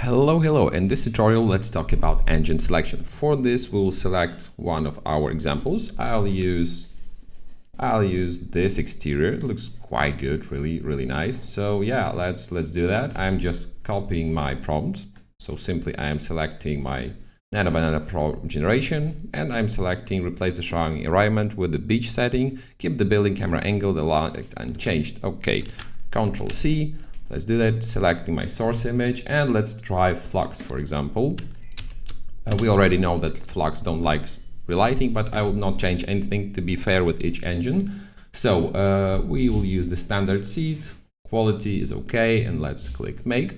Hello. In this tutorial, let's talk about engine selection. For this, we'll select one of our examples. I'll use this exterior. It looks quite good, really nice. So yeah, let's do that. I'm just copying my prompt. So simply I am selecting my NanoBanana Pro generation, and I'm selecting replace the surrounding environment with the beach setting, keep the building camera angle, the light unchanged. Okay, Control C. Let's do that, selecting my source image, and let's try Flux, for example. We already know that Flux don't like relighting, but I will not change anything to be fair with each engine. So we will use the standard seed, quality is okay, and let's click make.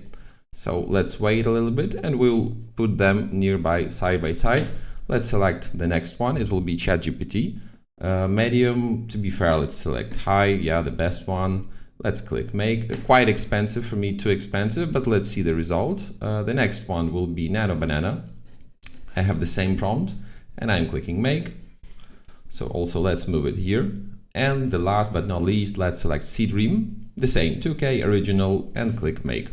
So let's wait a little bit and we'll put them nearby, side by side. Let's select the next one, it will be ChatGPT. Medium, to be fair, let's select high, yeah, the best one. Let's click make. Quite expensive for me, too expensive, but let's see the result. The next one will be NanoBanana. I have the same prompt and I'm clicking make. So also let's move it here. And the last but not least, let's select Seedream, the same 2K original, and click make.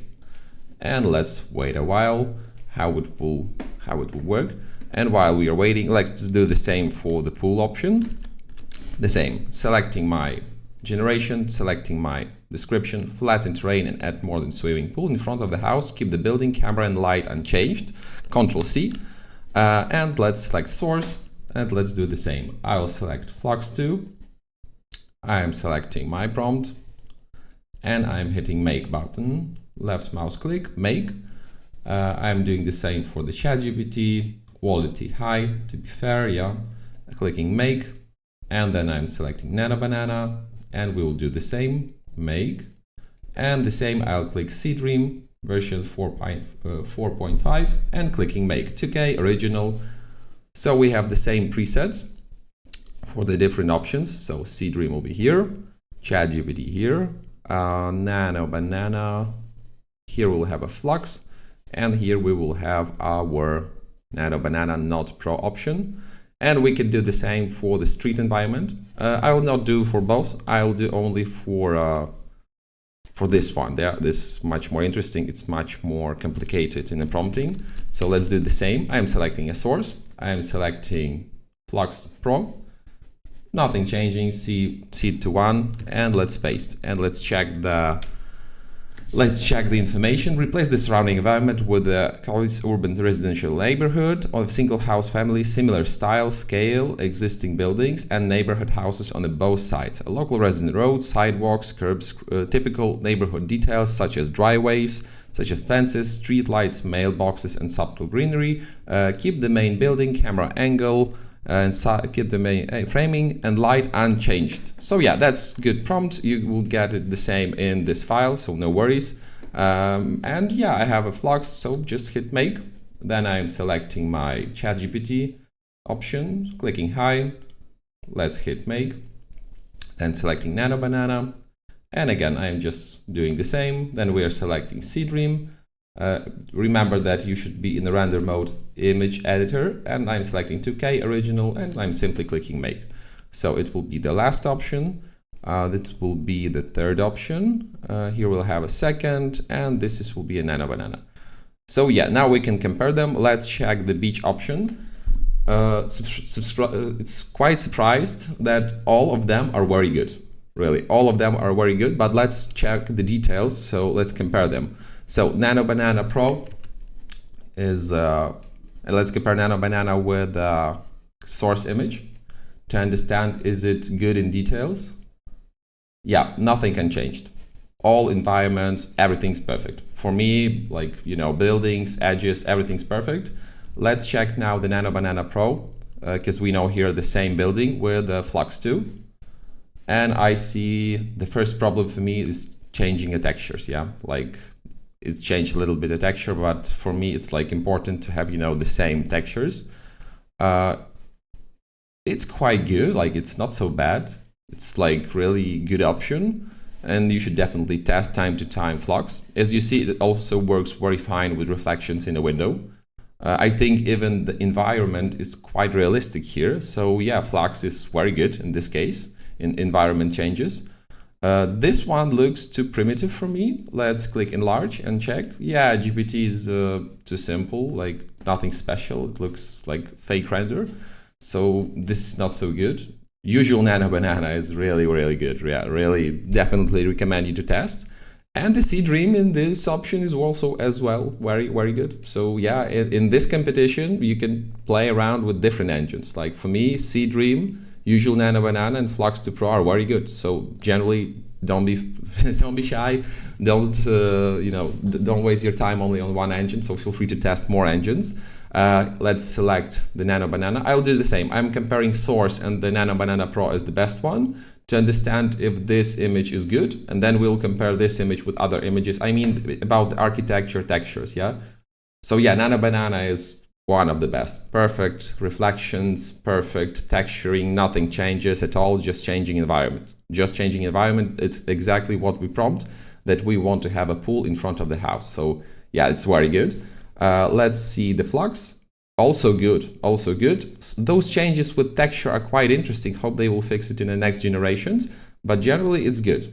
And let's wait a while how it will work. And while we are waiting, let's do the same for the pool option. The same, selecting my generation, selecting my description, flatten terrain and add more than swimming pool in front of the house, keep the building camera and light unchanged, Control C, and let's select source and let's do the same. I will select Flux 2, I am selecting my prompt and I'm hitting make button, left mouse click, make. I'm doing the same for the ChatGPT, quality high, to be fair, yeah, clicking make, and then I'm selecting NanoBanana, and we will do the same, make, and the same I'll click Seedream version 4.5 and clicking make, 2K original. So we have the same presets for the different options. So Seedream will be here, ChatGPT here, NanoBanana, here we'll have a Flux, and here we will have our NanoBanana Not Pro option. And we can do the same for the street environment. I will not do for both. I'll do only for this one. This is much more interesting. It's much more complicated in the prompting. So let's do the same. I'm selecting a source. I'm selecting Flux Pro. Nothing changing. Seed to 1, and let's paste. And let's check the information. Replace the surrounding environment with a college urban residential neighborhood of single house family, similar style, scale, existing buildings and neighborhood houses on the both sides. A local resident roads, sidewalks, curbs, typical neighborhood details such as driveways, such as fences, street lights, mailboxes and subtle greenery. Keep the main building camera angle, and keep the main framing and light unchanged. So yeah, that's good prompt. You will get it the same in this file, so no worries. And yeah, I have a Flux, so just hit make. Then I'm selecting my ChatGPT option, clicking high. Let's hit make. Then selecting NanoBanana. And again, I'm just doing the same. Then we are selecting Seedream. Remember that you should be in the render mode image editor, and I'm selecting 2K original and I'm simply clicking make. So it will be the last option. This will be the third option. Here we'll have a second, and this will be a NanoBanana. So yeah, now we can compare them. Let's check the beach option. It's quite surprised that all of them are very good. Really, all of them are very good, but let's check the details. So let's compare them. So NanoBanana Pro is, let's compare NanoBanana with source image to understand, is it good in details? Yeah, nothing can change. All environments, everything's perfect. For me, like, you know, buildings, edges, everything's perfect. Let's check now the NanoBanana Pro, because we know here the same building with the Flux 2. And I see the first problem for me is changing the textures, yeah, like, it's changed a little bit of texture, but for me it's like important to have, you know, the same textures. It's quite good, like it's not so bad. It's like really good option, and you should definitely test time to time Flux. As you see, it also works very fine with reflections in a window. I think even the environment is quite realistic here. So yeah, Flux is very good in this case in environment changes. This one looks too primitive for me. Let's click enlarge and check. Yeah, GPT is too simple, like nothing special. It looks like fake render. So this is not so good. Usual NanoBanana is really, really good. Yeah, really definitely recommend you to test. And the Seedream in this option is also as well very, very good. So yeah, in this competition, you can play around with different engines. Like for me, Seedream, Usual NanoBanana, and Flux 2 Pro are very good. So generally, don't be don't be shy. Don't don't waste your time only on one engine. So feel free to test more engines. Let's select the NanoBanana. I'll do the same. I'm comparing source and the NanoBanana Pro as the best one to understand if this image is good, and then we'll compare this image with other images. I mean about the architecture textures, yeah? So yeah, NanoBanana is one of the best. Perfect reflections, perfect texturing, nothing changes at all, just changing environment. Just changing environment, it's exactly what we prompt, that we want to have a pool in front of the house. So yeah, it's very good. Let's see the Flux. Also good, also good. Those changes with texture are quite interesting. Hope they will fix it in the next generations, but generally it's good.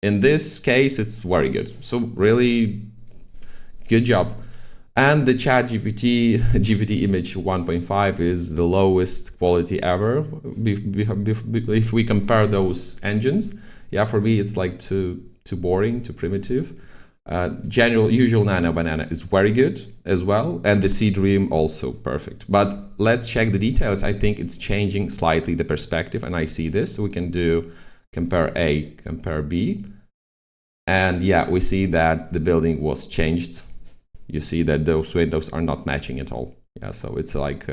In this case, it's very good. So really good job. And the GPT image 1.5 is the lowest quality ever. If we compare those engines, yeah, for me it's like too boring, too primitive. Usual NanoBanana is very good as well, and the Seedream also perfect. But let's check the details. I think it's changing slightly the perspective, and I see this. So we can do compare A, compare B, and yeah, we see that the building was changed. You see that those windows are not matching at all. Yeah, so it's like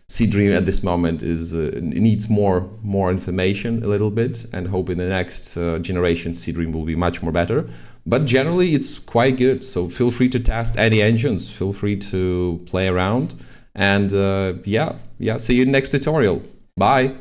Seedream at this moment is needs more information a little bit, and hope in the next generation Seedream will be much more better. But generally it's quite good. So feel free to test any engines. Feel free to play around, and yeah, see you in the next tutorial. Bye.